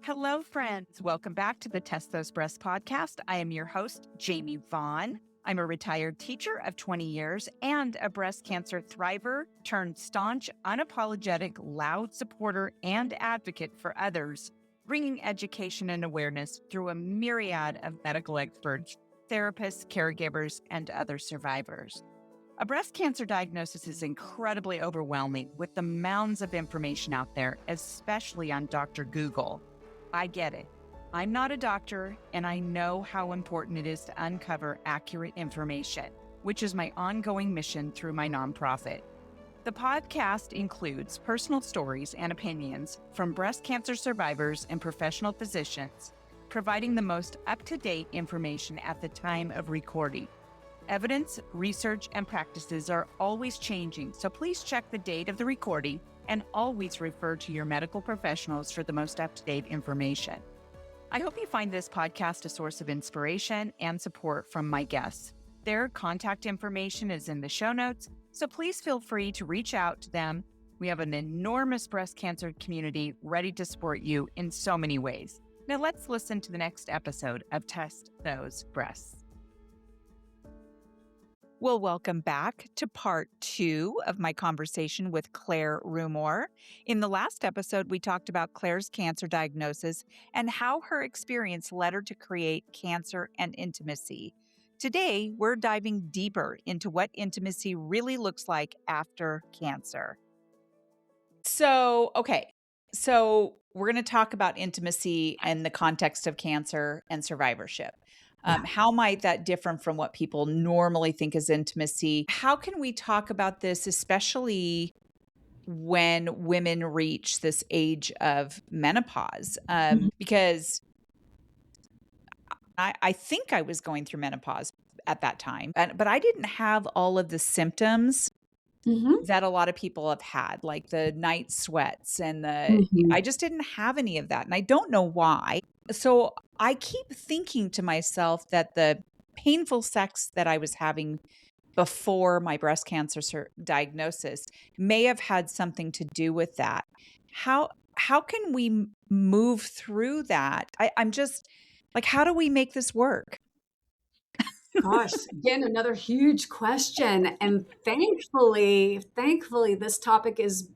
Hello, friends. Welcome back to the Test Those Breasts podcast. I am your host, Jamie Vaughn. I'm a retired teacher of 20 years and a breast cancer thriver turned staunch, unapologetic, loud supporter and advocate for others, bringing education and awareness through a myriad of medical experts, therapists, caregivers, and other survivors. A breast cancer diagnosis is incredibly overwhelming with the mounds of information out there, especially on Dr. Google. I get it. I'm not a doctor, and I know how important it is to uncover accurate information, which is my ongoing mission through my nonprofit. The podcast includes personal stories and opinions from breast cancer survivors and professional physicians, providing the most up-to-date information at the time of recording. Evidence, research, and practices are always changing, so please check the date of the recording and always refer to your medical professionals for the most up-to-date information. I hope you find this podcast a source of inspiration and support from my guests. Their contact information is in the show notes, so please feel free to reach out to them. We have an enormous breast cancer community ready to support you in so many ways. Now let's listen to the next episode of Test Those Breasts. Well, welcome back to part 2 of my conversation with Claire Rumore. In the last episode, we talked about Claire's cancer diagnosis and how her experience led her to create Cancer and Intimacy. Today, we're diving deeper into what intimacy really looks like after cancer. So we're going to talk about intimacy in the context of cancer and survivorship. How might that differ from what people normally think is intimacy? How can we talk about this, especially when women reach this age of menopause? Because I think I was going through menopause at that time, but I didn't have all of the symptoms that a lot of people have had, like the night sweats and I just didn't have any of that. And I don't know why. So I keep thinking to myself that the painful sex that I was having before my breast cancer diagnosis may have had something to do with that. How can we move through that? I'm just like, how do we make this work? Gosh, again, another huge question. And thankfully, this topic is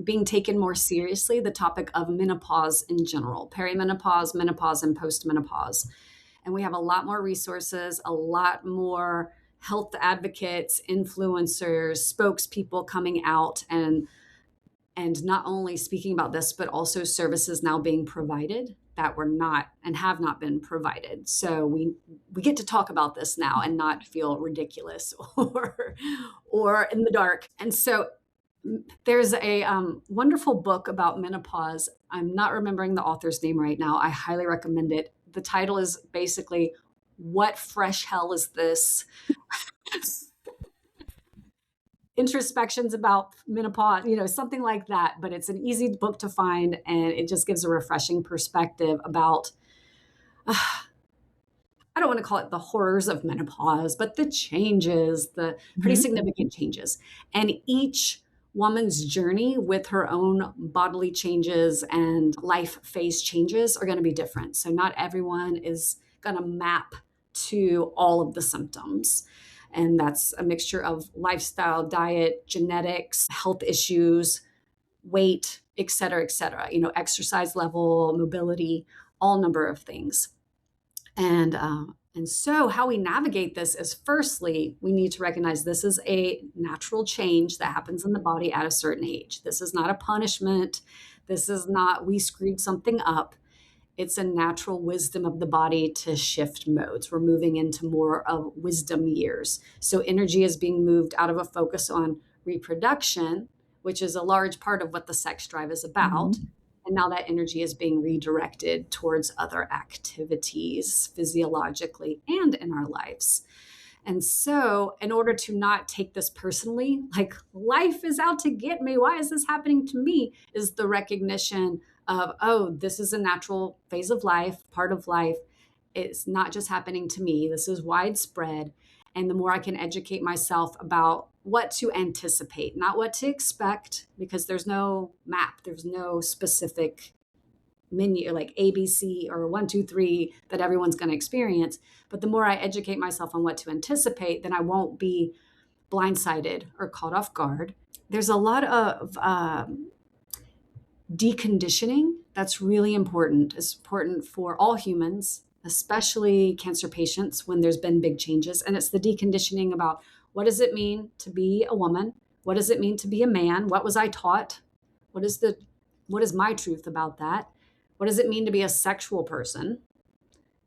being taken more seriously, the topic of menopause in general, perimenopause, menopause, and postmenopause. And we have a lot more resources, a lot more health advocates, influencers, spokespeople coming out and not only speaking about this, but also services now being provided that were not and have not been provided. So we get to talk about this now and not feel ridiculous or in the dark. And so there's a wonderful book about menopause. I'm not remembering the author's name right now. I highly recommend it. The title is basically, "What Fresh Hell Is This?" Introspections about menopause, something like that. But it's an easy book to find, and it just gives a refreshing perspective about, I don't want to call it the horrors of menopause, but the changes, the pretty significant changes. And each woman's journey with her own bodily changes and life phase changes are going to be different. So not everyone is going to map to all of the symptoms. And that's a mixture of lifestyle, diet, genetics, health issues, weight, et cetera, exercise level, mobility, all number of things. And so how we navigate this is, firstly, we need to recognize this is a natural change that happens in the body at a certain age. This is not a punishment. This is not, we screwed something up. It's a natural wisdom of the body to shift modes. We're moving into more of wisdom years. So energy is being moved out of a focus on reproduction, which is a large part of what the sex drive is about. And now that energy is being redirected towards other activities physiologically and in our lives. And so in order to not take this personally, like life is out to get me, why is this happening to me, is the recognition of, oh, this is a natural phase of life, part of life. It's not just happening to me. This is widespread. And the more I can educate myself about what to anticipate, not what to expect, because there's no map, there's no specific menu, like ABC or 1, 2, 3 that everyone's going to experience. But the more I educate myself on what to anticipate, then I won't be blindsided or caught off guard. There's a lot of deconditioning that's really important. It's important for all humans, especially cancer patients when there's been big changes. And it's the deconditioning about what does it mean to be a woman? What does it mean to be a man? What was I taught? What is my truth about that? What does it mean to be a sexual person?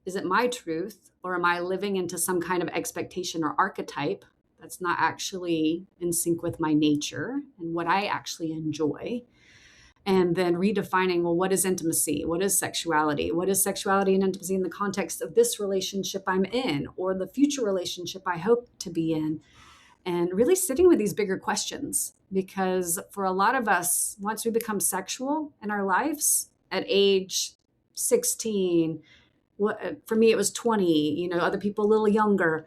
Is it my truth, or am I living into some kind of expectation or archetype that's not actually in sync with my nature and what I actually enjoy? And then redefining, well, what is intimacy? What is sexuality? What is sexuality and intimacy in the context of this relationship I'm in, or the future relationship I hope to be in? And really sitting with these bigger questions, because for a lot of us, once we become sexual in our lives at age 16, for me it was 20, other people a little younger.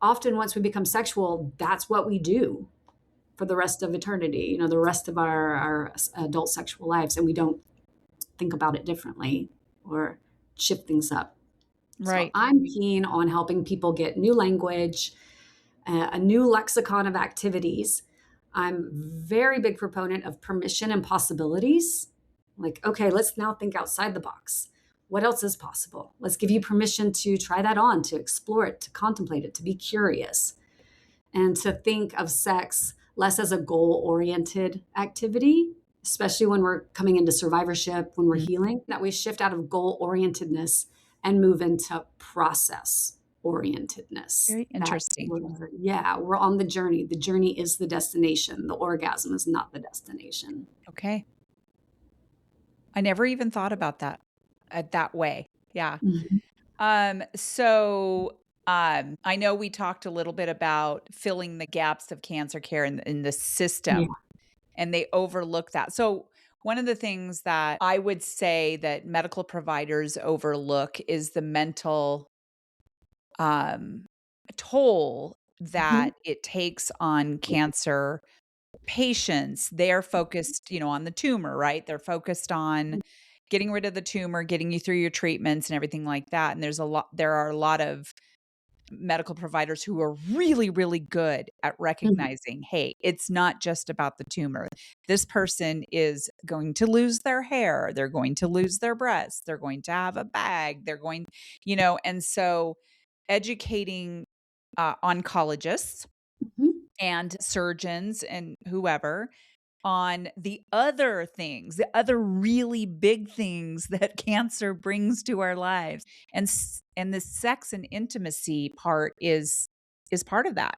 Often once we become sexual, that's what we do for the rest of eternity, the rest of our adult sexual lives, and we don't think about it differently or shift things up. So Right. I'm keen on helping people get new language, a new lexicon of activities. I'm very big proponent of permission and possibilities. Like, okay, let's now think outside the box. What else is possible? Let's give you permission to try that on, to explore it, to contemplate it, to be curious, and to think of sex less as a goal-oriented activity, especially when we're coming into survivorship, when we're healing, that we shift out of goal-orientedness and move into process-orientedness. Very interesting. We're on the journey. The journey is the destination. The orgasm is not the destination. Okay. I never even thought about that that way. Yeah. I know we talked a little bit about filling the gaps of cancer care in the system, Yeah. and they overlook that. So one of the things that I would say that medical providers overlook is the mental toll that it takes on cancer patients. They're focused, on the tumor, right? They're focused on getting rid of the tumor, getting you through your treatments and everything like that. And there are a lot of medical providers who are really, really good at recognizing, hey, it's not just about the tumor. This person is going to lose their hair. They're going to lose their breasts. They're going to have a bag. They're going, and so educating oncologists and surgeons and whoever on the other things, the other really big things that cancer brings to our lives. And the sex and intimacy part is part of that.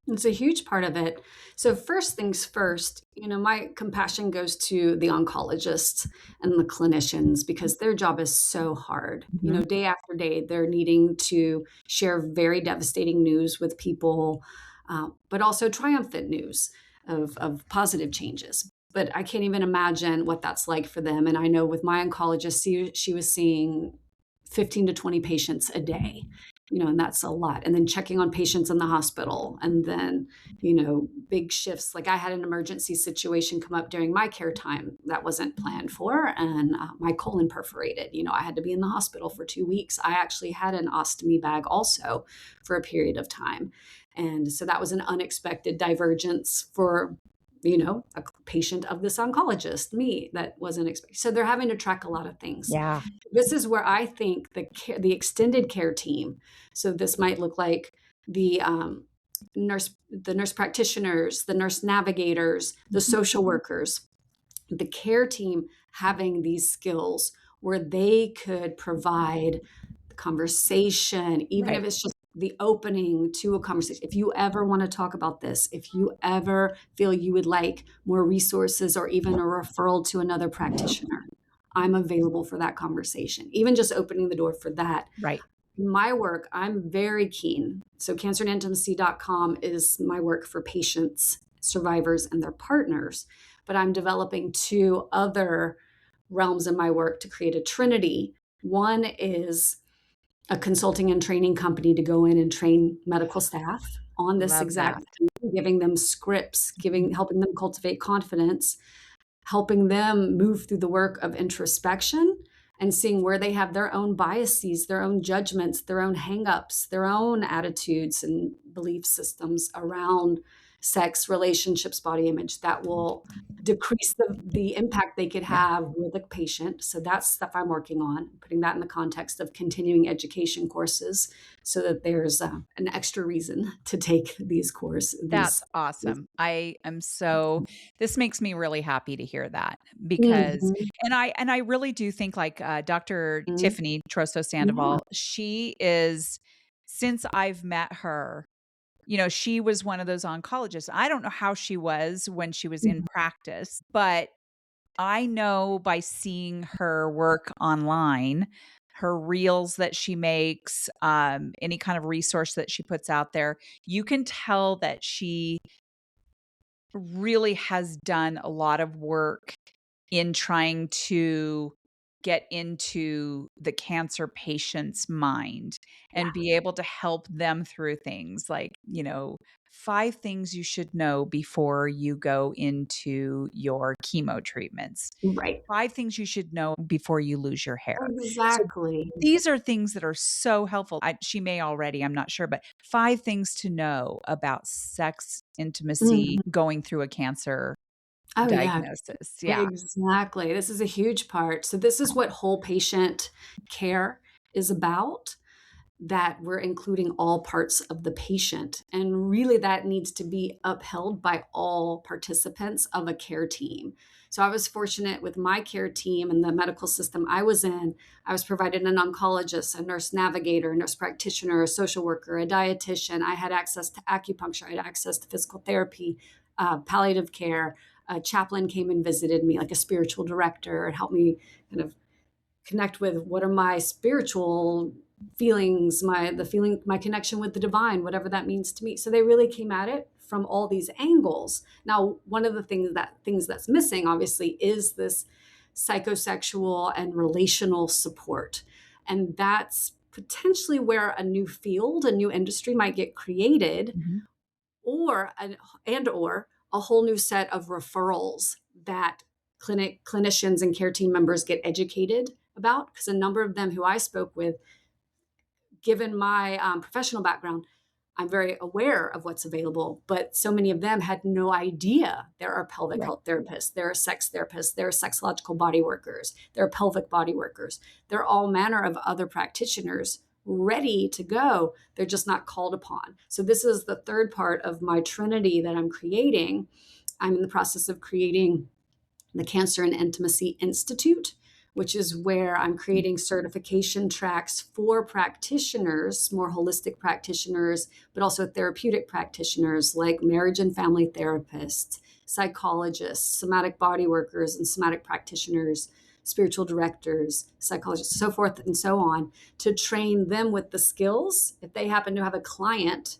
It's a huge part of it. So first things first, my compassion goes to the oncologists and the clinicians, because their job is so hard. Day after day, they're needing to share very devastating news with people, but also triumphant news of positive changes. But I can't even imagine what that's like for them. And I know with my oncologist, she was seeing 15 to 20 patients a day, and that's a lot. And then checking on patients in the hospital, and then, big shifts. Like I had an emergency situation come up during my care time that wasn't planned for, and my colon perforated. I had to be in the hospital for 2 weeks. I actually had an ostomy bag also for a period of time. And so that was an unexpected divergence for a patient of this oncologist, me, that wasn't expected. So they're having to track a lot of things. Yeah. This is where I think the extended care team, so this might look like the nurse practitioners, the nurse navigators, the social workers, the care team, having these skills where they could provide the conversation, even if it's just the opening to a conversation. If you ever want to talk about this, if you ever feel you would like more resources or even a referral to another practitioner, I'm available for that conversation. Even just opening the door for that. Right. My work, I'm very keen. So cancerandaintimacy.com is my work for patients, survivors, and their partners. But I'm developing 2 other realms in my work to create a trinity. One is a consulting and training company to go in and train medical staff on this Love exact that. thing, giving them scripts, helping them cultivate confidence. helping them move through the work of introspection and seeing where they have their own biases, their own judgments, their own hangups, their own attitudes and belief systems around sex, relationships, body image that will decrease the impact they could Yeah. have with a patient. So that's stuff I'm working on, putting that in the context of continuing education courses so that there's an extra reason to take these That's courses. awesome. I am so this makes me really happy to hear that because Mhm, and I really do think like, Dr. mhm, Tiffany Trosto yeah, Sandoval, she is since I've met her, she was one of those oncologists. I don't know how she was when she was in mhm, practice, but I know by seeing her work online, her reels that she makes, any kind of resource that she puts out there, you can tell that she really has done a lot of work in trying to get into the cancer patient's mind and yeah, be able to help them through things like, 5 things you should know before you go into your chemo treatments. right. 5 things you should know before you lose your hair. So Exactly. these are things that are so helpful. She may already, I'm not sure, but 5 things to know about sex intimacy Mhm. going through a cancer Oh, yeah. diagnosis. Yeah. Exactly. This is a huge part. So this is what whole patient care is about, that we're including all parts of the patient. And really, that needs to be upheld by all participants of a care team. So I was fortunate with my care team and the medical system I was in. I was provided an oncologist, a nurse navigator, a nurse practitioner, a social worker, a dietitian. I had access to acupuncture, I had access to physical therapy, palliative care. A chaplain came and visited me, like a spiritual director, and helped me kind of connect with what are my spiritual feelings, my connection with the divine, whatever that means to me. So they really came at it from all these angles. Now, one of the things that's missing, obviously, is this psychosexual and relational support. And that's potentially where a new field, a new industry might get created, Mhm. or or a whole new set of referrals that clinicians and care team members get educated about, because a number of them who I spoke with, given my professional background, I'm very aware of what's available, but so many of them had no idea there are pelvic Right. health therapists, there are sex therapists, there are sexological body workers, there are pelvic body workers. There are all manner of other practitioners ready to go. They're just not called upon. So, this is the third part of my trinity that I'm creating. I'm in the process of creating the Cancer and Intimacy Institute, which is where I'm creating certification tracks for practitioners, more holistic practitioners, but also therapeutic practitioners like marriage and family therapists, psychologists, somatic body workers, and somatic practitioners, spiritual directors, psychologists, so forth and so on, to train them with the skills. If they happen to have a client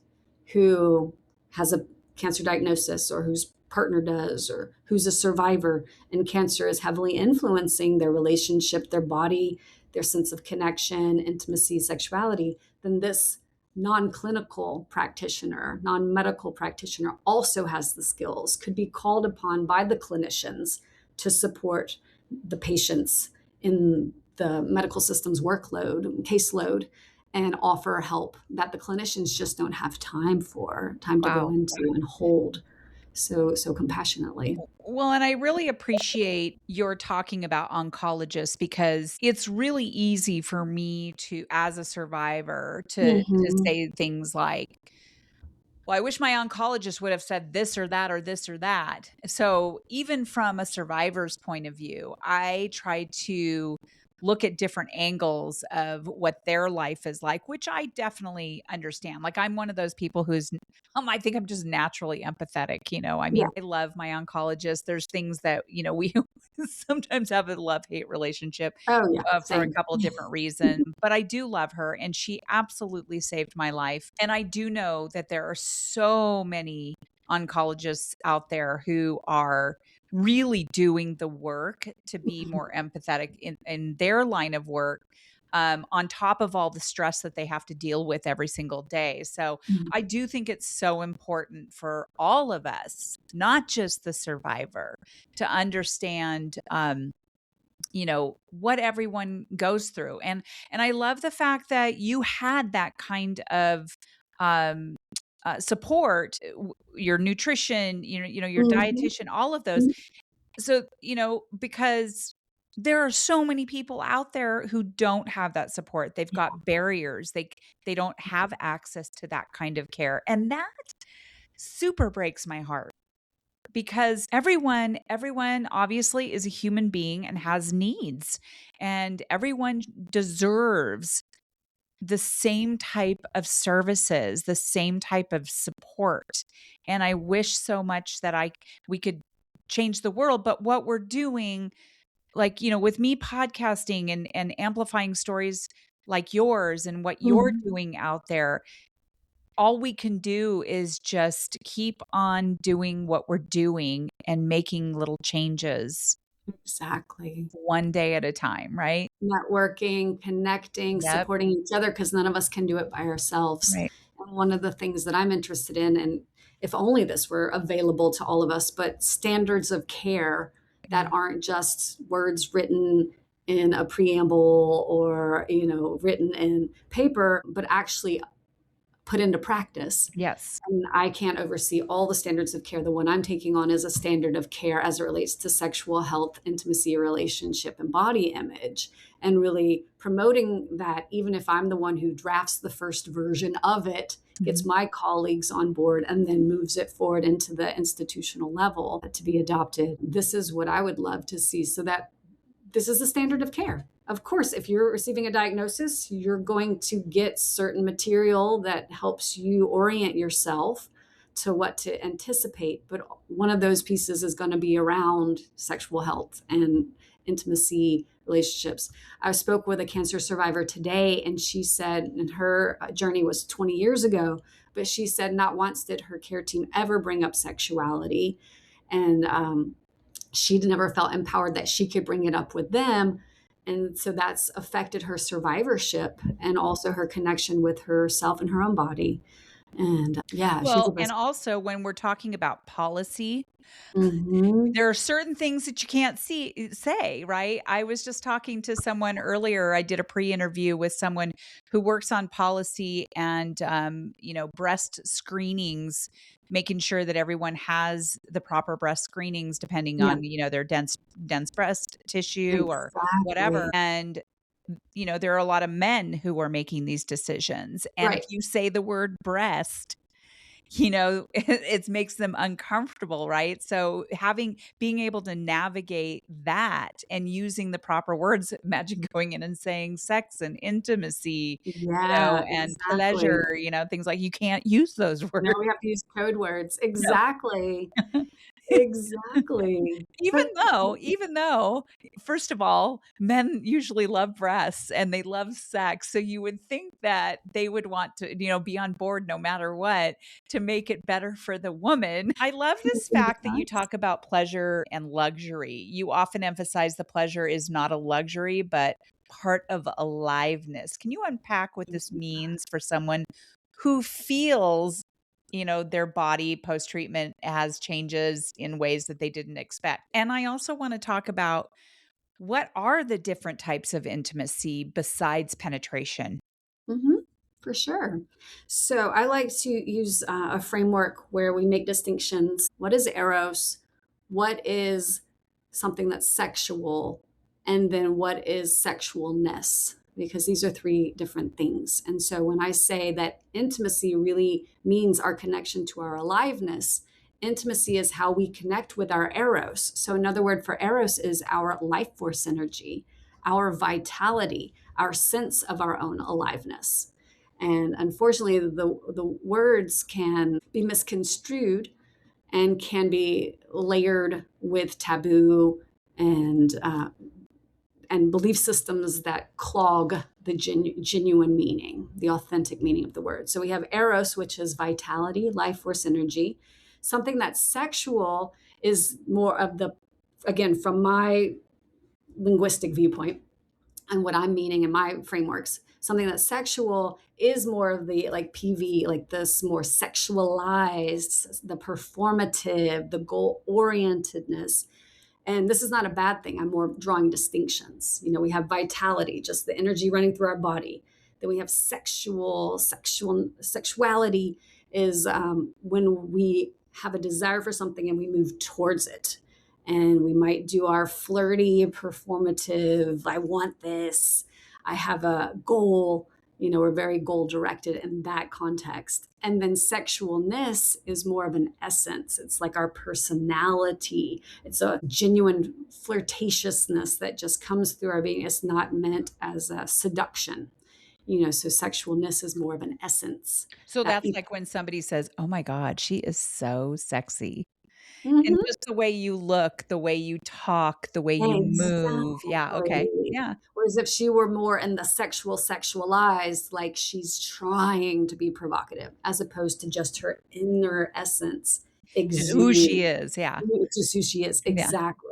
who has a cancer diagnosis, or whose partner does, or who's a survivor, and cancer is heavily influencing their relationship, their body, their sense of connection, intimacy, sexuality, then this non-clinical practitioner, non-medical practitioner also has the skills, could be called upon by the clinicians to support the patients in the medical system's caseload, and offer help that the clinicians just don't have time to go Wow. into and hold so compassionately. Well, and I really appreciate your talking about oncologists because it's really easy for me to, as a survivor, to Mhm. say things like, well, I wish my oncologist would have said this or that or this or that. So, even from a survivor's point of view, I try to look at different angles of what their life is like, which I definitely understand. Like, I'm one of those people I think I'm just naturally empathetic. I Yeah. mean, I love my oncologist. There's things that, we sometimes have a love hate relationship Oh, yeah, for a same. couple different reasons, but I do love her, and she absolutely saved my life, and I do know that there are so many oncologists out there who are really doing the work to be more empathetic in their line of work, on top of all the stress that they have to deal with every single day. So Mhm. I do think it's so important for all of us, not just the survivor, to understand, what everyone goes through. And I love the fact that you had that kind of um support, your nutrition, your Mhm. dietitian, all of those. So, because there are so many people out there who don't have that support. They've got barriers. They don't have access to that kind of care. And that super breaks my heart, because everyone obviously is a human being and has needs, and everyone deserves the same type of services, the same type of support. And I wish so much that we could change the world, but what we're doing, like, with me podcasting and amplifying stories like yours and what you're Mhm. doing out there, all we can do is just keep on doing what we're doing and making little changes Exactly. one day at a time, right? Networking, connecting, Yep. supporting each other because none of us can do it by ourselves. Right. And one of the things that I'm interested in, and if only this were available to all of us, but standards of care that Yeah. aren't just words written in a preamble or, written in paper, but actually put into practice. Yes. And I can't oversee all the standards of care. The one I'm taking on is a standard of care as it relates to sexual health, intimacy, relationship, and body image, and really promoting that, even if I'm the one who drafts the first version of it, gets Mhm. my colleagues on board, and then moves it forward into the institutional level to be adopted. This is what I would love to see, so that this is the standard of care. Of course, if you're receiving a diagnosis, you're going to get certain material that helps you orient yourself to what to anticipate. But one of those pieces is going to be around sexual health and intimacy relationships. I spoke with a cancer survivor today, and she said, and her journey was 20 years ago, but she said not once did her care team ever bring up sexuality. And she never felt empowered that she could bring it up with them. And so that's affected her survivorship and also her connection with herself and her own body. And yeah, she's Well, the and best. also when we're talking about policy, Hmm. there are certain things that you can't say, right? I was just talking to someone earlier. I did a pre-interview with someone who works on policy and, breast screenings, making sure that everyone has the proper breast screenings depending Yeah, on, their dense breast tissue or whatever. exactly. And there are a lot of men who are making these decisions. And if Right. you say the word breast, it makes them uncomfortable, right? So being able to navigate that and using the proper words, imagine going in and saying sex and intimacy, Yeah, and exactly. pleasure, things like you can't use those Now words. we have to use code words. No. Exactly. Exactly. Even But though even though, first of all, men usually love breasts and they love sex, so you would think that they would want to, be on board no matter what to make it better for the woman. I love this fact that you talk about pleasure and luxury. You often emphasize the pleasure is not a luxury, but part of aliveness. Can you unpack what this means for someone who feels their body post treatment has changes in ways that they didn't expect? And I also want to talk about what are the different types of intimacy besides penetration? hmm For sure. So I like to use a framework where we make distinctions. What is eros? What is something that's sexual? And then what is sexualness? Because these are three different things. And so when I say that intimacy really means our connection to our aliveness, intimacy is how we connect with our eros. So another word for eros is our life force energy, our vitality, our sense of our own aliveness. And unfortunately, the words can be misconstrued and can be layered with taboo and belief systems that clog the genuine meaning, the authentic meaning of the word. So we have eros, which is vitality, life force energy. Something that's sexual is more of the, again, from my linguistic viewpoint, And what I'm meaning in my frameworks, something that's sexual is more of the like PV, like this more sexualized, the performative, the goal orientedness. And this is not a bad thing. I'm more drawing distinctions. We have vitality, just the energy running through our body. Then we have sexuality is when we have a desire for something and we move towards it. And we might do our flirty, performative, I want this, I have a goal. We're very goal directed in that context. And then sexualness is more of an essence. It's like our personality. It's a genuine flirtatiousness that just comes through our being. It's not meant as a seduction. So sexualness is more of an essence. So That that's like when somebody says, "Oh my god, she is so sexy." And Mhm. just the way you look, the way you talk, the way you move. Yeah, okay. Exactly. Yeah. Whereas if she were more in the sexualized, like she's trying to be provocative, as opposed to just her inner essence Just who she exuding. is, yeah. It's just who she is. Yeah. Exactly.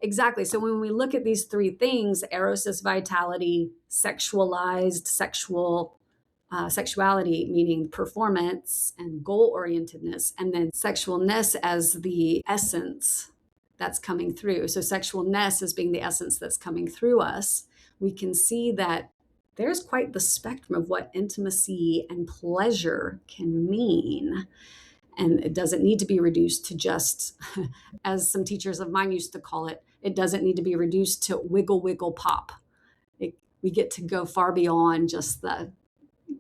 Exactly. So when we look at these three things, Eros is vitality, sexuality, meaning performance and goal orientedness, and then sexualness as the essence that's coming through. So, sexualness as being the essence that's coming through us, we can see that there's quite the spectrum of what intimacy and pleasure can mean. And it doesn't need to be reduced to just, as some teachers of mine used to call it, it doesn't need to be reduced to wiggle, wiggle, pop. We get to go far beyond just the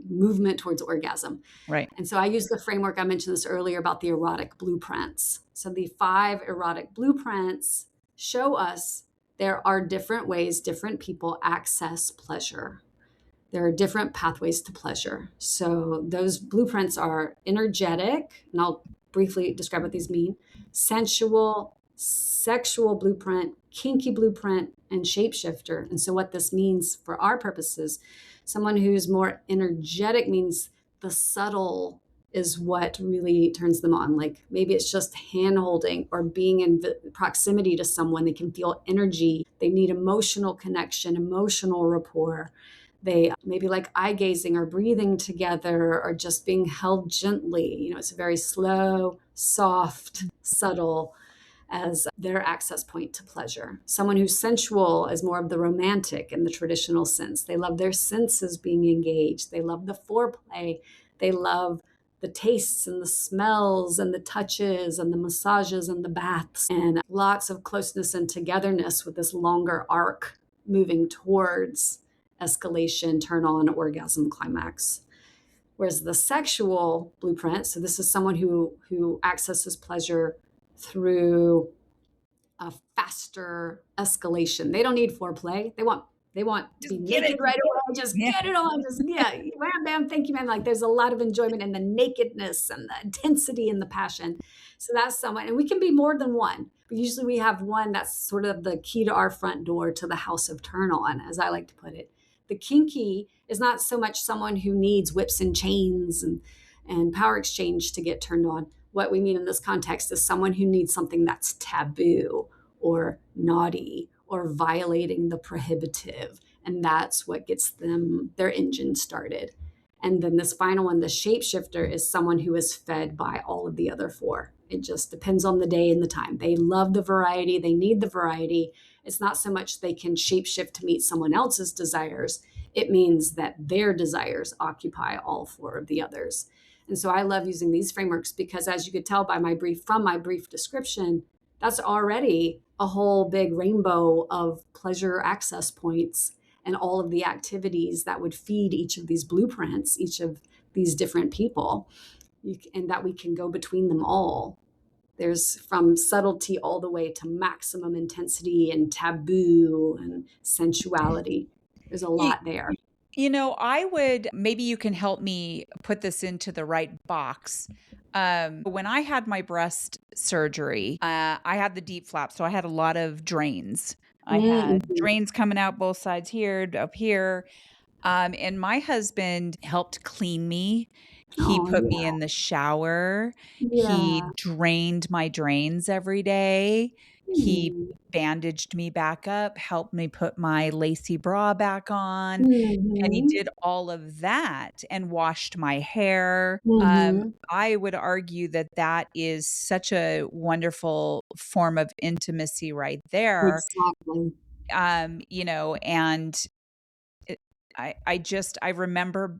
movement towards orgasm. Right. And so I use the framework, I mentioned this earlier about the erotic blueprints. So the 5 erotic blueprints show us there are different ways different people access pleasure. There are different pathways to pleasure. So those blueprints are energetic, and I'll briefly describe what these mean: sensual, sexual blueprint, kinky blueprint, and shapeshifter. And so what this means for our purposes, someone who's more energetic means the subtle is what really turns them on. Like maybe it's just hand holding or being in proximity to someone. They can feel energy. They need emotional connection, emotional rapport. They maybe like eye gazing or breathing together or just being held gently. It's a very slow, soft, subtle as their access point to pleasure. Someone who's sensual is more of the romantic in the traditional sense. They love their senses being engaged. They love the foreplay. They love the tastes and the smells and the touches and the massages and the baths and lots of closeness and togetherness with this longer arc moving towards escalation, turn on, orgasm, climax. Whereas the sexual blueprint, so this is someone who accesses pleasure through a faster escalation. They don't need foreplay. They want to be Just get it. naked right away. Just Yeah. get it on. Just yeah, wham bam, thank you, man. Like there's a lot of enjoyment in the nakedness and the intensity and the passion. So that's someone, and we can be more than one. But usually we have one that's sort of the key to our front door to the house of turn on, as I like to put it. The kinky is not so much someone who needs whips and chains and power exchange to get turned on. What we mean in this context is someone who needs something that's taboo or naughty or violating the prohibitive. And that's what gets them their engine started. And then this final one, the shapeshifter, is someone who is fed by all of the other 4. It just depends on the day and the time. They love the variety. They need the variety. It's not so much they can shapeshift to meet someone else's desires. It means that their desires occupy all 4 of the others. And so I love using these frameworks because, as you could tell by my brief description, that's already a whole big rainbow of pleasure access points and all of the activities that would feed each of these blueprints, each of these different people, and that we can go between them all. There's from subtlety all the way to maximum intensity and taboo and sensuality. There's a You lot there. I would maybe you can help me put this into the right box. When I had my breast surgery, I had the deep flap, so I had a lot of drains. I had Mm-hmm. drains coming out both sides here, up here. And my husband helped clean me. He Oh, put me yeah. in the shower. Yeah. He drained my drains every day. He Hmm. bandaged me back up, helped me put my lacy bra back on, and he Mhm. did all of that and washed my hair. Mhm. I would argue that that is such a wonderful form of intimacy right there. Exactly. And it I remember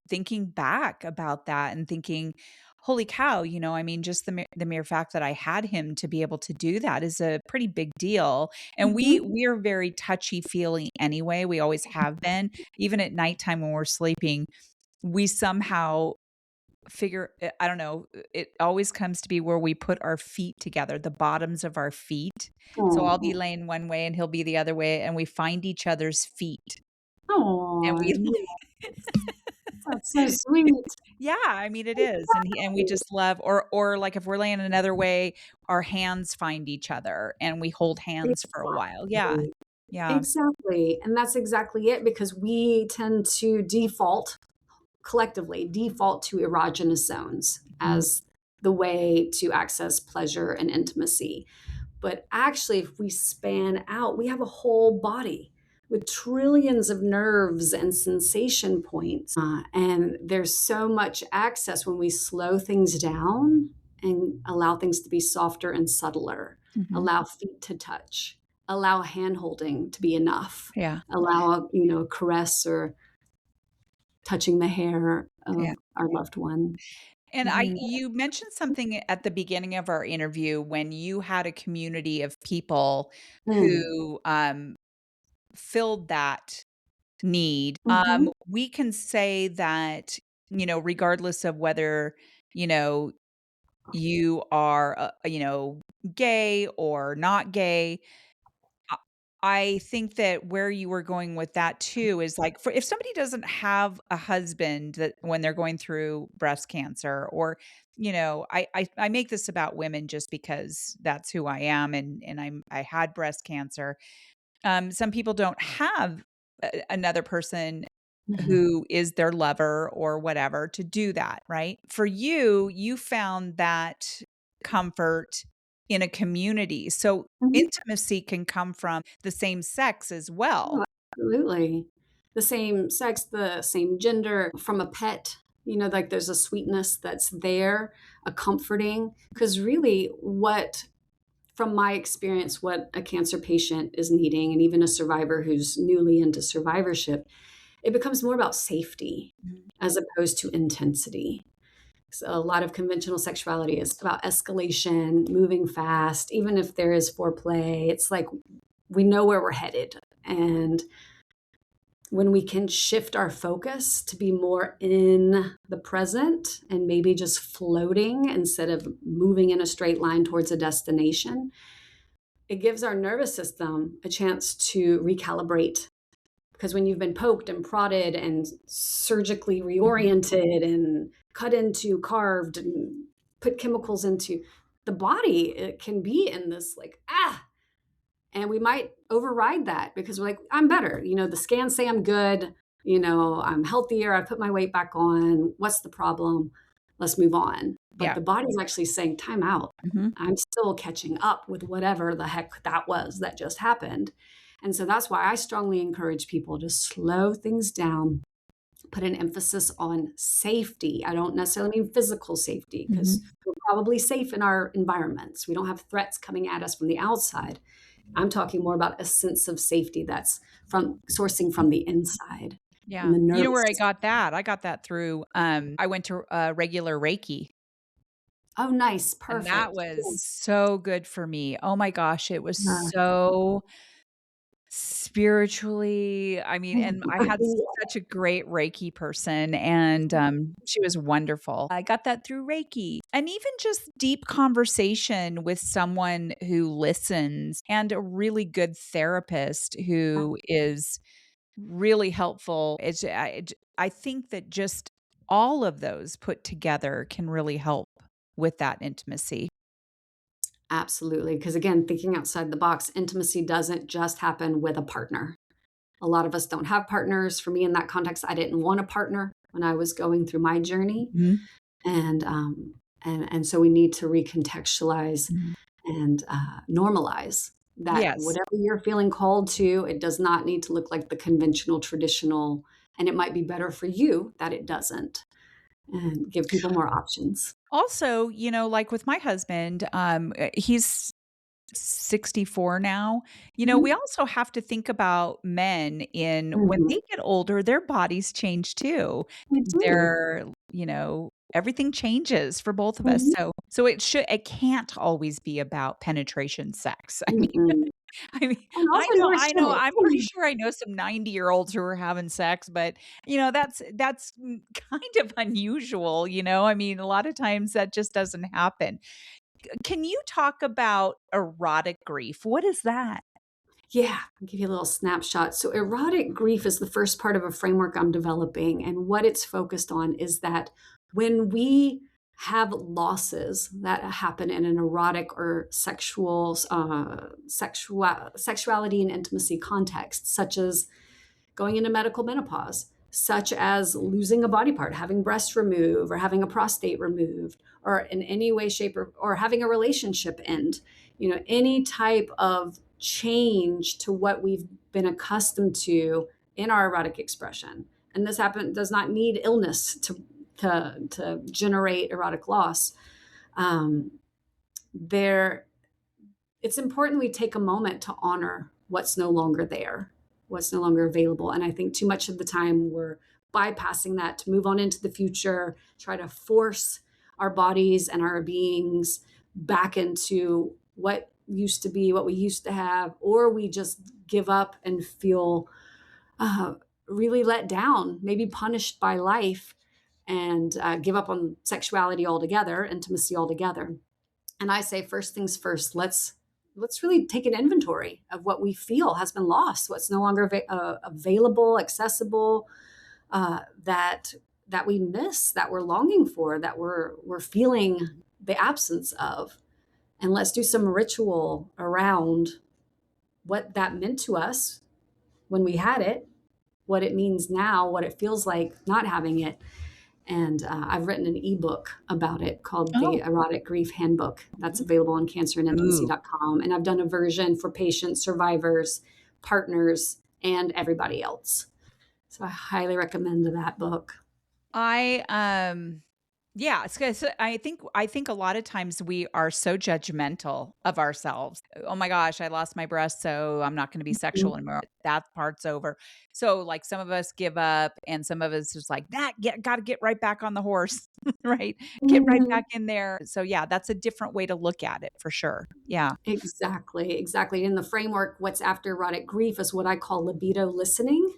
thinking back about that and thinking, "Holy cow," I mean, just the mere fact that I had him to be able to do that is a pretty big deal, and Mhm. we're very touchy-feely anyway, we always have been. Even at nighttime when we're sleeping, we somehow figure I don't know, it always comes to be where we put our feet together, the bottoms of our feet. So I'll be Aw. laying one way and he'll be the other way, and we find each other's feet, and Aw, we yes. That's so sweet. Yeah, I mean, it is, and we Exactly. just love or, like, if we're laying another way, our hands find each other, and we hold hands for a while. Yeah. Exactly. Yeah. Exactly, and that's exactly it because we tend to default to erogenous zones Mhm. as the way to access pleasure and intimacy. But actually, if we span out, we have a whole body with trillions of nerves and sensation points. And there's so much access when we slow things down and allow things to be softer and subtler, Mhm. allow feet to touch, allow hand holding to be enough, Yeah. allow a caress or touching the hair Yeah. of our loved one. And I Mhm. you mentioned something at the beginning of our interview when you had a community of people Mm. who, filled that need. Mhm. We can say that, regardless of whether, you know, you are, gay or not gay, I I think that where you were going with that too is like for if somebody doesn't have a husband that when they're going through breast cancer or, I make this about women just because that's who I am and I had breast cancer. Some people don't have another person Mhm. who is their lover or whatever to do that, right? For you, you found that comfort in a community. So Mhm. intimacy can come from the same sex as well. Oh, absolutely. The same sex, the same gender, from a pet, like there's a sweetness that's there, a comforting. Because really, from my experience, what a cancer patient is needing, and even a survivor who's newly into survivorship, it becomes more about safety Mhm. as opposed to intensity. So a lot of conventional sexuality is about escalation, moving fast, even if there is foreplay. It's like we know where we're headed. And when we can shift our focus to be more in the present and maybe just floating instead of moving in a straight line towards a destination, it gives our nervous system a chance to recalibrate. Because when you've been poked and prodded and surgically Mhm. reoriented and cut into, carved, and put chemicals into the body, it can be in this like, and we might override that because we're like, I'm better. The scans say I'm good. I'm healthier. I put my weight back on. What's the problem? Let's move on. But Yeah. the body's actually saying, time out. Mhm. I'm still catching up with whatever the heck that was that just happened. And so that's why I strongly encourage people to slow things down, put an emphasis on safety. I don't necessarily mean physical safety because Mhm. we're probably safe in our environments. We don't have threats coming at us from the outside. I'm talking more about a sense of safety that's from sourcing from the inside and Yeah. the You know nervous where I system. got that? I got that through, I went to, regular Reiki, Oh, nice. and that Perfect. was Yes. so good for me. Oh my gosh, it was Uh, so spiritually, I mean, and I had such a great Reiki person, and, she was wonderful. I got that through Reiki, and even just deep conversation with someone who listens, and a really good therapist who is really helpful. I think that just all of those put together can really help with that intimacy. Absolutely. Because again, thinking outside the box, intimacy doesn't just happen with a partner. A lot of us don't have partners. For me, in that context, I didn't want a partner when I was going through my journey. Mhm. And so we need to recontextualize Mhm. and normalize that Yes. whatever you're feeling called to, it does not need to look like the conventional, traditional, and it might be better for you that it doesn't, and give people more options. Also, like with my husband, he's 64 now. We Mhm. also have to think about men in when Mhm. they get older, their bodies change too. They do. They're, everything changes for both of us. Mhm. So it can't always be about penetration sex. I mean, Mm-mm. I mean, And also nor should it. I'm pretty sure I know some 90-year-olds who are having sex, but that's kind of unusual. I mean, a lot of times that just doesn't happen. Can you talk about erotic grief? What is that? Yeah, I'll give you a little snapshot. So, erotic grief is the first part of a framework I'm developing. And what it's focused on is that when we have losses that happen in an erotic or sexuality and intimacy context, such as going into medical menopause, such as losing a body part, having breasts removed, or having a prostate removed, or in any way, shape, or having a relationship end. Any type of change to what we've been accustomed to in our erotic expression. And this does not need illness to generate erotic loss. Um, there it's important we take a moment to honor what's no longer there, what's no longer available. And I think too much of the time we're bypassing that to move on into the future, try to force our bodies and our beings back into what used to be, what we used to have, or we just give up and feel uh, really let down, maybe punished by life, and give up on sexuality altogether, intimacy altogether. And I say, first things first, let's really take an inventory of what we feel has been lost, what's no longer available, accessible, that we miss, that we're longing for, that we're feeling the absence of. And let's do some ritual around what that meant to us when we had it, what it means now, what it feels like not having it. And I've written an ebook about it called The Oh, Erotic Grief Handbook. That's available on ooh. cancerandintimacy.com. And I've done a version for patients, survivors, partners, and everybody else. So I highly recommend that book. I yeah, it's 'cause I think a lot of times we are so judgmental of ourselves. Oh my gosh, I lost my breast, so I'm not going to be Mhm. sexual anymore. That part's over. So like some of us give up and some of us just like that got to get right back on the horse, right? Get right Mhm. back in there. So yeah, that's a different way to look at it for sure. Yeah. Exactly, exactly. In the framework, what's after erotic grief is what I call libido listening.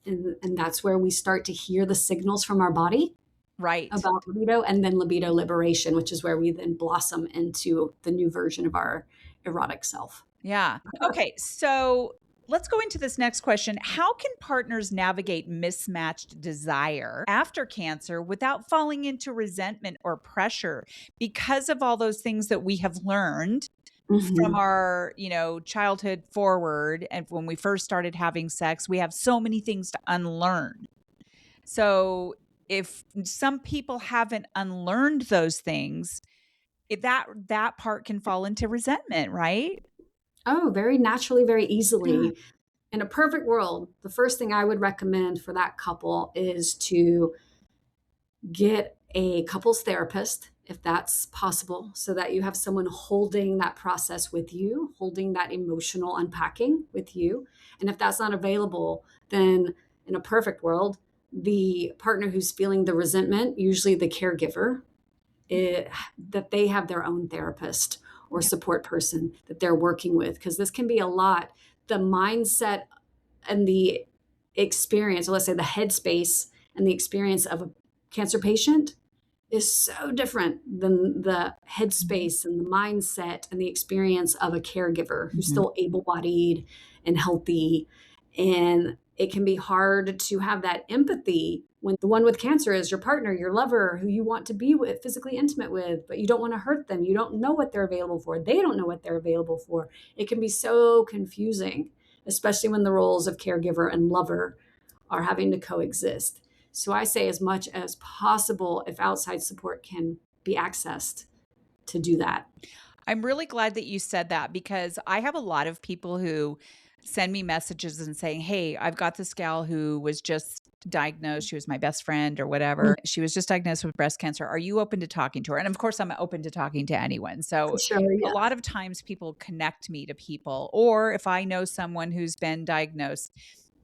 And that's where we start to hear the signals from our body Right. about libido, and then libido liberation, which is where we then blossom into the new version of our erotic self. Yeah. Okay. So let's go into this next question. How can partners navigate mismatched desire after cancer without falling into resentment or pressure because of all those things that we have learned from Mhm. our, childhood forward? And when we first started having sex, we have so many things to unlearn. So if some people haven't unlearned those things, that part can fall into resentment, right? Oh, very naturally, very easily. In a perfect world, the first thing I would recommend for that couple is to get a couples therapist, if that's possible, so that you have someone holding that process with you, holding that emotional unpacking with you. And if that's not available, then in a perfect world, the partner who's feeling the resentment, usually the caregiver, it, that they have their own therapist or Yeah. support person that they're working with, because this can be a lot. The mindset and the experience, or let's say the headspace and the experience of a cancer patient, is so different than the Mhm. headspace and the mindset and the experience of a caregiver who's Mhm. still able bodied and healthy. And it can be hard to have that empathy when the one with cancer is your partner, your lover, who you want to be with, physically intimate with, but you don't want to hurt them. You don't know what they're available for. They don't know what they're available for. It can be so confusing, especially when the roles of caregiver and lover are having to coexist. So I say, as much as possible, if outside support can be accessed, to do that. I'm really glad that you said that because I have a lot of people who send me messages and saying, "Hey, I've got this gal who was just diagnosed. She was my best friend or Mm, whatever. She was just diagnosed with breast cancer. Are you open to talking to her?" And of course, I'm open to talking to anyone. So sure, a yeah. lot of times people connect me to people, or if I know someone who's been diagnosed.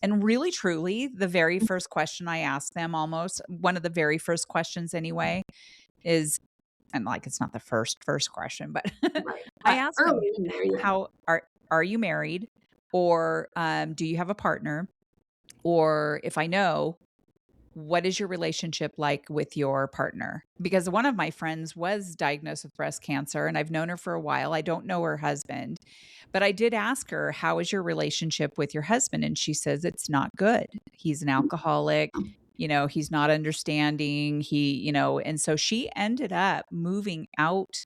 And really, truly, the very first question I ask them, almost one of the very first questions anyway, is, and like it's not the first question, but Right. I ask them, Early in there, yeah. how are you married, or do you have a partner, or if I know, what is your relationship like with your partner? Because one of my friends was diagnosed with breast cancer and I've known her for a while. I don't know her husband, but I did ask her, "How is your relationship with your husband?" And she says it's not good. He's an alcoholic. He's not understanding. And so she ended up moving out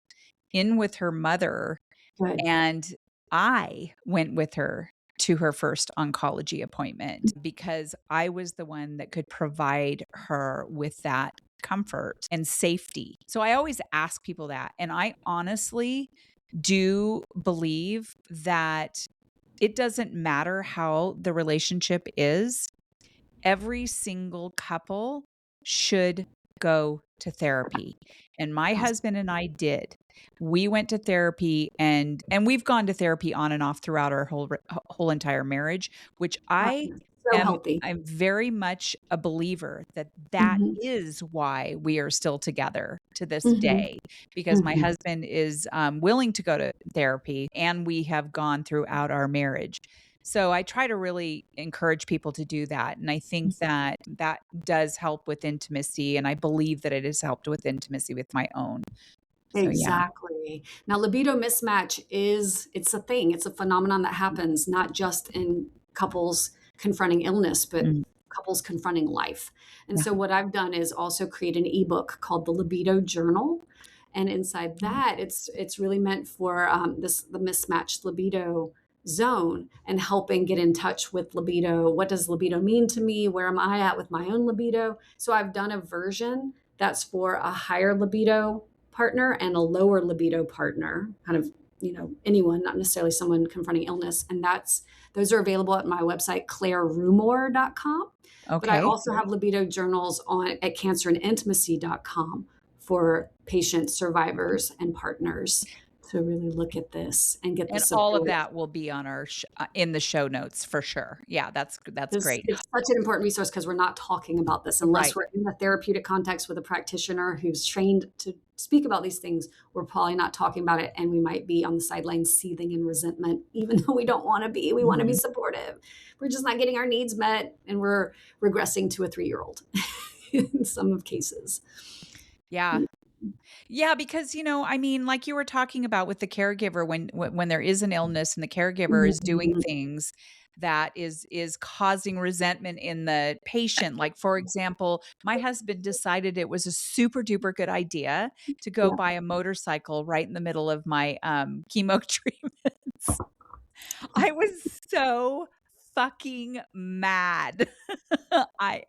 in with her mother, Good. and I went with her to her first oncology appointment because I was the one that could provide her with that comfort and safety. So I always ask people that. And I honestly do believe that it doesn't matter how the relationship is, every single couple should go to therapy. And my husband and I did. We went to therapy, and we've gone to therapy on and off throughout our whole entire marriage, which I So am healthy. I'm very much a believer that that Mhm, is why we are still together to this mhm, day, because my mhm. husband is willing to go to therapy, and we have gone throughout our marriage. So I try to really encourage people to do that. And I think that that does help with intimacy. And I believe that it has helped with intimacy with my own. So yeah. Exactly. Now, libido mismatch it's a thing. It's a phenomenon that happens not just in couples confronting illness, but Mm, couples confronting life. And yeah. so what I've done is also create an ebook called the Libido Journal. And inside that, it's really meant for the mismatched libido zone and helping get in touch with libido. What does libido mean to me? Where am I at with my own libido? So I've done a version that's for a higher libido partner and a lower libido partner, kind of, anyone, not necessarily someone confronting illness. And those are available at my website, clairerumore.com. But I Okay. also have libido journals at cancerandintimacy.com for patients, survivors, and partners to really look at this and get the And all of support. that will be on our in the show notes for sure. Yeah, that's great. It's such an important resource because we're not talking about this unless Right. we're in a therapeutic context with a practitioner who's trained to speak about these things. We're probably not talking about it, and we might be on the sidelines seething in resentment, even though we don't want to be. We want to be Mhm. supportive. We're just not getting our needs met, and we're regressing to a 3-year-old in some of cases. Yeah. Yeah, because I mean, like you were talking about with the caregiver, when there is an illness and the caregiver is doing Mhm. things that is causing resentment in the patient. Like for example, my husband decided it was a super duper good idea to go Yeah. buy a motorcycle right in the middle of my chemo treatments. I was so fucking mad.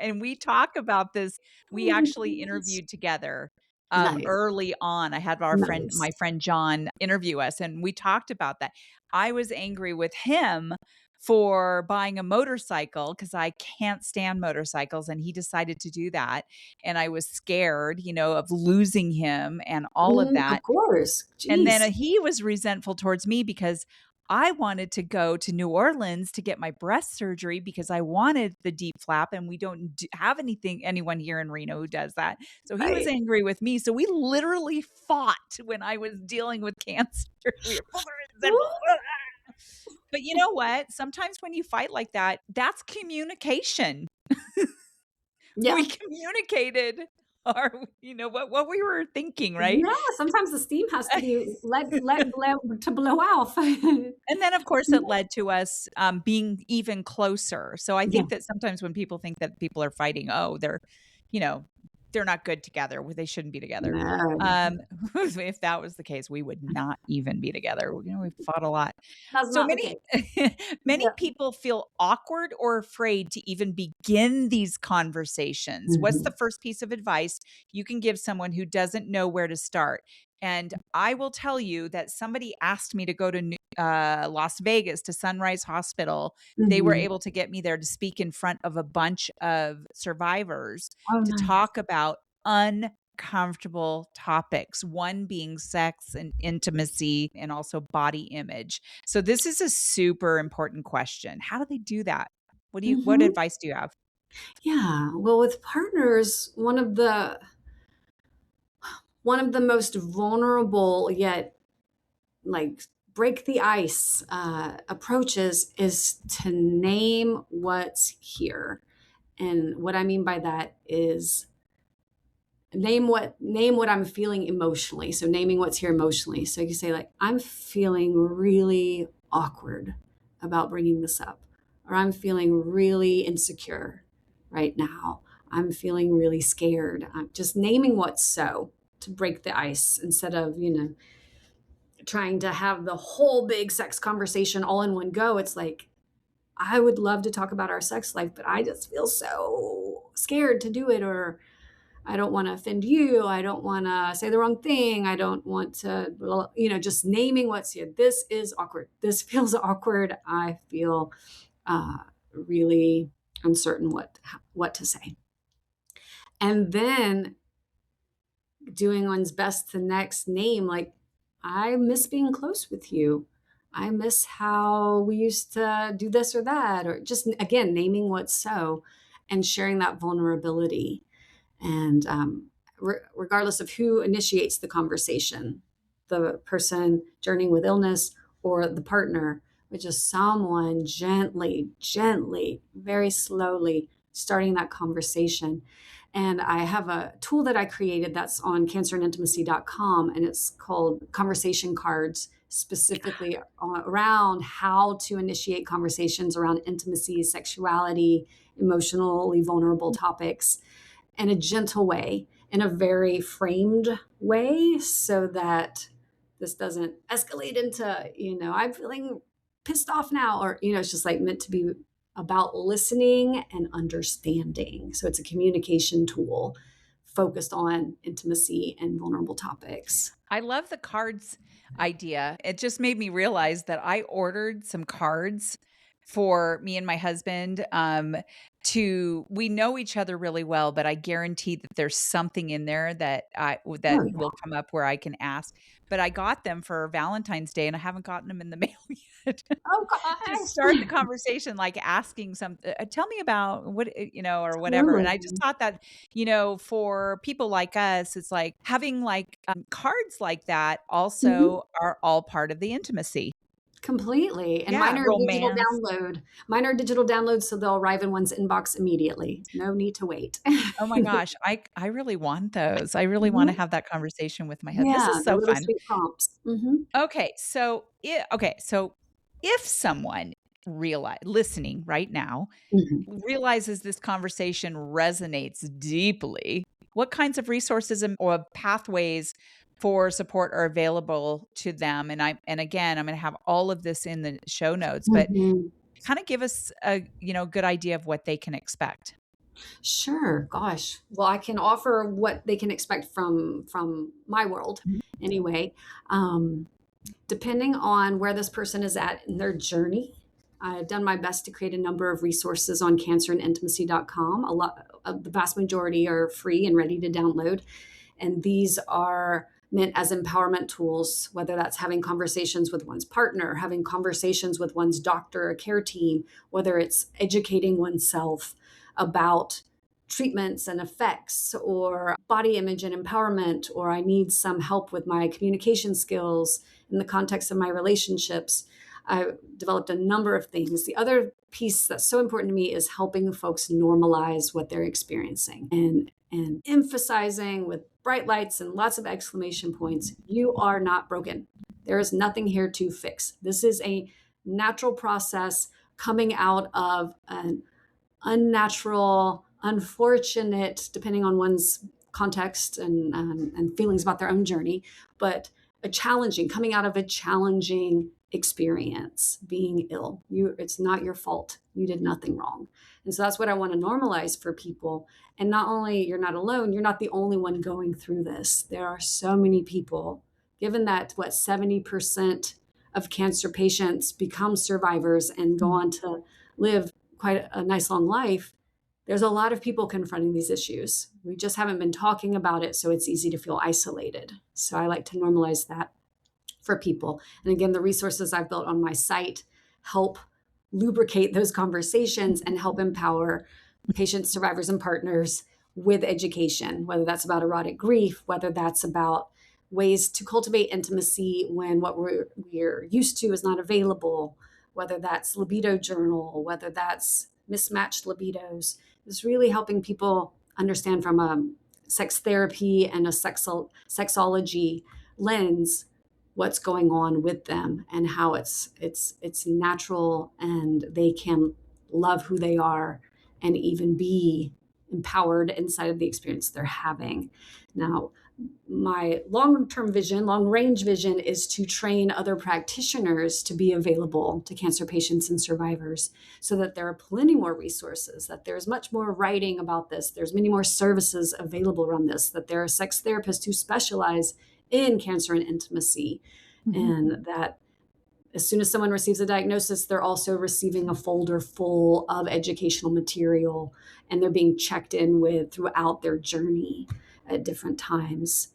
And we talk about this. We Oh my actually goodness. interviewed together Nice. early on. I had Nice. my friend John interview us, and we talked about that. I was angry with him for buying a motorcycle because I can't stand motorcycles, and he decided to do that. And I was scared, of losing him and all of that. Of course. And then Jeez. he was resentful towards me because I wanted to go to New Orleans to get my breast surgery because I wanted the deep flap, and we don't have anyone here in Reno who does that. So he was Right. angry with me. So we literally fought when I was dealing with cancer. We were both resentful. But you know what? Sometimes when you fight like that, that's communication. Yeah. We communicated what we were thinking, right? Yeah, sometimes the steam has to be let blow to blow off. And then, of course, it led to us, being even closer. So I Yeah, think that sometimes when people think that people are fighting, oh, they're, you know, they're not good together. They shouldn't be together. No, If that was the case, we would not even be together. We've fought a lot. that's So not the many case. many Yeah. people feel awkward or afraid to even begin these conversations. What's the Mhm. first piece of advice you can give someone who doesn't know where to start? And I will tell you that somebody asked me to go to Las Vegas to Sunrise Hospital. They were Mhm. able to get me there to speak in front of a bunch of survivors Oh, to nice. talk about uncomfortable topics, one being sex and intimacy and also body image. So this is a super important question. How do they do that? What Mhm. advice do you have? Yeah. Well, with partners, one of the most vulnerable yet like break the ice approaches is to name what's here. And what I mean by that is name what I'm feeling emotionally. So naming what's here emotionally. So you say like I'm feeling really awkward about bringing this up, or I'm feeling really insecure right now. I'm feeling really scared. I'm just naming what's so to break the ice instead of, trying to have the whole big sex conversation all in one go. It's like I would love to talk about our sex life, but I just feel so scared to do it, or I don't want to offend you. I don't want to say the wrong thing. I don't want to, just naming what's here. This is awkward. This feels awkward. I feel uh, really uncertain what to say. And then doing one's best to next name, like, I miss being close with you. I miss how we used to do this or that, or just again, naming what's so and sharing that vulnerability. And regardless of who initiates the conversation, the person journeying with illness or the partner, but just someone gently, very slowly starting that conversation. And I have a tool that I created that's on cancerandintimacy.com, and it's called Conversation Cards, specifically around how to initiate conversations around intimacy, sexuality, emotionally vulnerable topics in a gentle way, in a very framed way, so that this doesn't escalate into, I'm feeling pissed off now, or, it's just like meant to be about listening and understanding. So it's a communication tool focused on intimacy and vulnerable topics. I love the cards idea. It just made me realize that I ordered some cards for me and my husband. We know each other really well, but I guarantee that there's something in there that Oh, yeah. will come up where I can ask. But I got them for Valentine's Day, and I haven't gotten them in the mail yet. Oh, To start the gosh. conversation, like asking tell me about what, or whatever. And I just Totally. thought that, for people like us, it's like having like cards like that Mhm. also are all part of the intimacy. Completely. And Yeah. Romance. mine are digital downloads, so they'll arrive in one's inbox immediately. No need to wait. Oh my gosh. I really want those. I really want to Mhm. have that conversation with my husband. This Yeah, is the so little fun. sweet prompts. Mhm. So if someone listening right now Mhm. realizes this conversation resonates deeply, what kinds of resources or pathways for support are available to them? And again, I'm going to have all of this in the show notes, but Mhm. kind of give us a good idea of what they can expect. Sure. Gosh. Well, I can offer what they can expect from my world anyway. Um, Depending on where this person is at in their journey, I've done my best to create a number of resources on cancerandintimacy.com. The vast majority are free and ready to download. And these are meant as empowerment tools, whether that's having conversations with one's partner, having conversations with one's doctor or care team, whether it's educating oneself about treatments and effects, or body image and empowerment, or I need some help with my communication skills in the context of my relationships. I developed a number of things. The other piece that's so important to me is helping folks normalize what they're experiencing, and emphasizing with bright lights and lots of exclamation points, you are not broken. There is nothing here to fix. This is a natural process coming out of an unnatural, unfortunate, depending on one's context and feelings about their own journey, but coming out of a challenging experience, being ill. It's not your fault. You did nothing wrong. And so that's what I want to normalize for people. And not only you're not alone, you're not the only one going through this. There are so many people, given that 70% of cancer patients become survivors and go on to live quite a nice long life. There's a lot of people confronting these issues. We just haven't been talking about it, so it's easy to feel isolated. So I like to normalize that for people. And again, the resources I've built on my site help lubricate those conversations and help empower patients, survivors, and partners with education, whether that's about erotic grief, whether that's about ways to cultivate intimacy when what we're used to is not available, whether that's libido journal, whether that's mismatched libidos. It's really helping people understand from a sex therapy and a sexology lens what's going on with them and how it's natural and they can love who they are and even be empowered inside of the experience they're having. Now, my long range vision is to train other practitioners to be available to cancer patients and survivors so that there are plenty more resources, that there's much more writing about this, there's many more services available around this, that there are sex therapists who specialize in cancer and intimacy, and that as soon as someone receives a diagnosis, they're also receiving a folder full of educational material and they're being checked in with throughout their journey at different times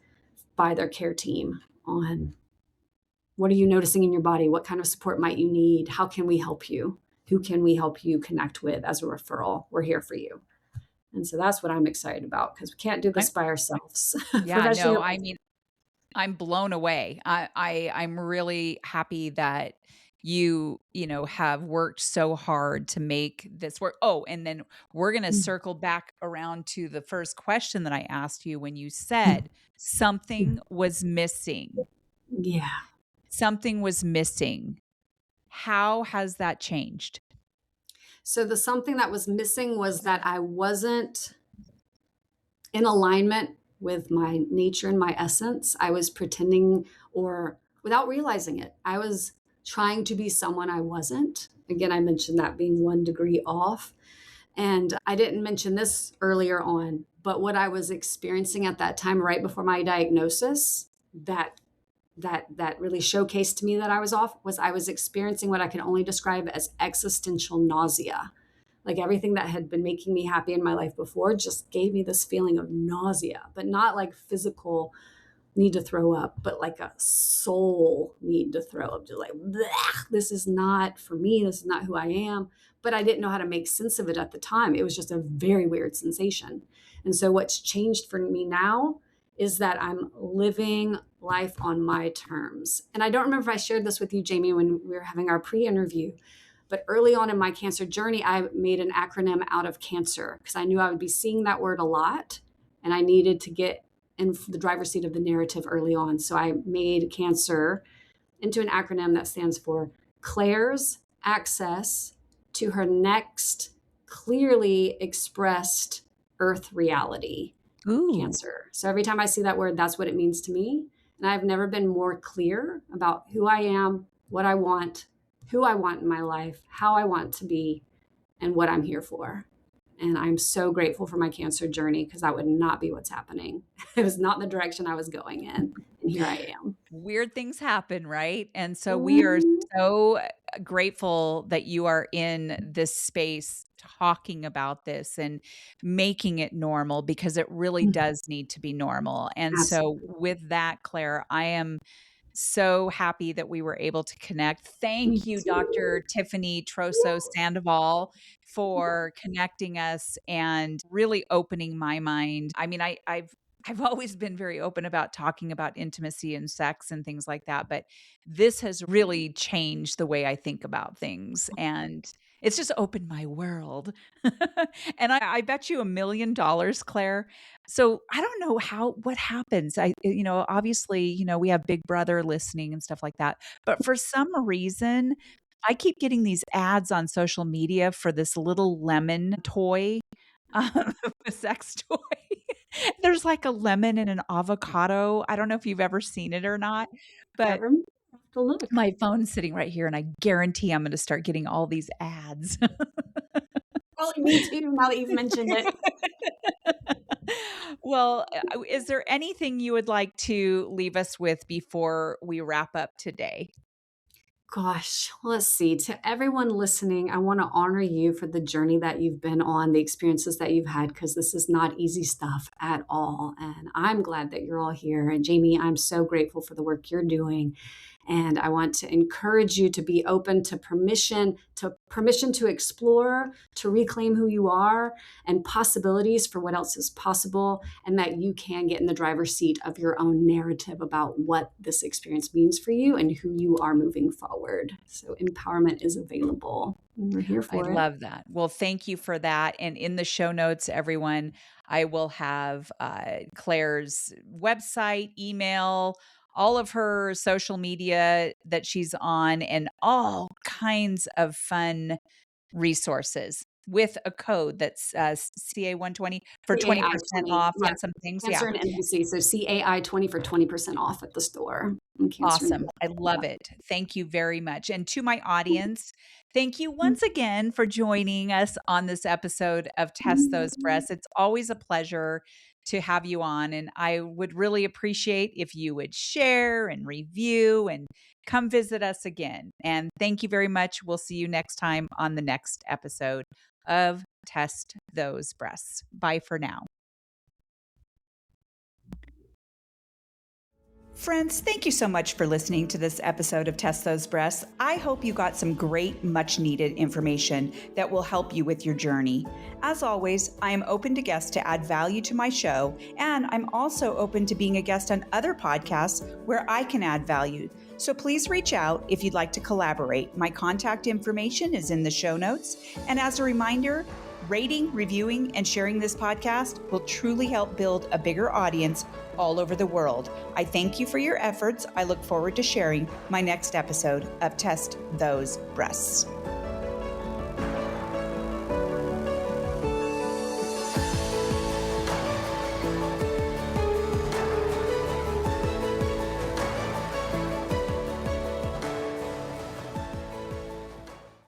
by their care team on what are you noticing in your body? What kind of support might you need? How can we help you? Who can we help you connect with as a referral? We're here for you. And so that's what I'm excited about because we can't do this by ourselves. Yeah, no, I mean, I'm blown away. I'm really happy that you have worked so hard to make this work. Oh, and then we're going to circle back around to the first question that I asked you when you said something was missing. Yeah. Something was missing. How has that changed? So the something that was missing was that I wasn't in alignment with my nature and my essence. I was pretending, or without realizing it, I was trying to be someone I wasn't. Again, I mentioned that being 1 degree off. And I didn't mention this earlier on, but what I was experiencing at that time, right before my diagnosis, that really showcased to me that I was off, was I was experiencing what I can only describe as existential nausea. Like everything that had been making me happy in my life before just gave me this feeling of nausea, but not like physical need to throw up, but like a soul need to throw up. Just like, this is not for me. This is not who I am. But I didn't know how to make sense of it at the time. It was just a very weird sensation. And so what's changed for me now is that I'm living life on my terms. And I don't remember if I shared this with you, Jamie, when we were having our pre-interview, but early on in my cancer journey, I made an acronym out of cancer because I knew I would be seeing that word a lot and I needed to get in the driver's seat of the narrative early on. So I made cancer into an acronym that stands for Claire's access to her next clearly expressed earth reality. Ooh. Cancer. So every time I see that word, that's what it means to me. And I've never been more clear about who I am, what I want, who I want in my life, how I want to be, and what I'm here for. And I'm so grateful for my cancer journey because that would not be what's happening. It was not the direction I was going in. And here I am. Weird things happen, right? And so we are so grateful that you are in this space talking about this and making it normal because it really does need to be normal. And so with that, Claire, I am so happy that we were able to connect. Thank you, Dr. Tiffany Troso Sandoval, for connecting us and really opening my mind. I mean, I've always been very open about talking about intimacy and sex and things like that, but this has really changed the way I think about things. And it's just opened my world. And I bet you $1,000,000, Claire. So I don't know what happens. Obviously, we have Big Brother listening and stuff like that. But for some reason, I keep getting these ads on social media for this little lemon toy, a sex toy. There's like a lemon and an avocado. I don't know if you've ever seen it or not, but Ever have to look. my phone's sitting right here and I guarantee I'm going to start getting all these ads. Probably me too, now that you've mentioned it. Well, is there anything you would like to leave us with before we wrap up today? Gosh, let's see. To everyone listening, I want to honor you for the journey that you've been on, the experiences that you've had, because this is not easy stuff at all. And I'm glad that you're all here. And Jamie, I'm so grateful for the work you're doing. And I want to encourage you to be open to permission to explore, to reclaim who you are and possibilities for what else is possible, and that you can get in the driver's seat of your own narrative about what this experience means for you and who you are moving forward. So empowerment is available. And we're here I for it. love that. Well, thank you for that. And in the show notes, everyone, I will have Claire's website, email, all of her social media that she's on, and all kinds of fun resources with a code that's CA120 for 20% 20, off yeah. on some things. Yeah. Cancer and NBC. So CAI 20 for 20% off at the store. And cancer and Awesome. I love yeah. it. Thank you very much. And to my audience, thank you once again for joining us on this episode of Test Those Breasts. It's always a pleasure to have you on. And I would really appreciate if you would share and review and come visit us again. And thank you very much. We'll see you next time on the next episode of Test Those Breasts. Bye for now. Friends, thank you so much for listening to this episode of Test Those Breasts. I hope you got some great, much needed information that will help you with your journey. As always, I am open to guests to add value to my show, and I'm also open to being a guest on other podcasts where I can add value. So please reach out if you'd like to collaborate. My contact information is in the show notes. And as a reminder, rating, reviewing, and sharing this podcast will truly help build a bigger audience all over the world. I thank you for your efforts. I look forward to sharing my next episode of Test Those Breasts.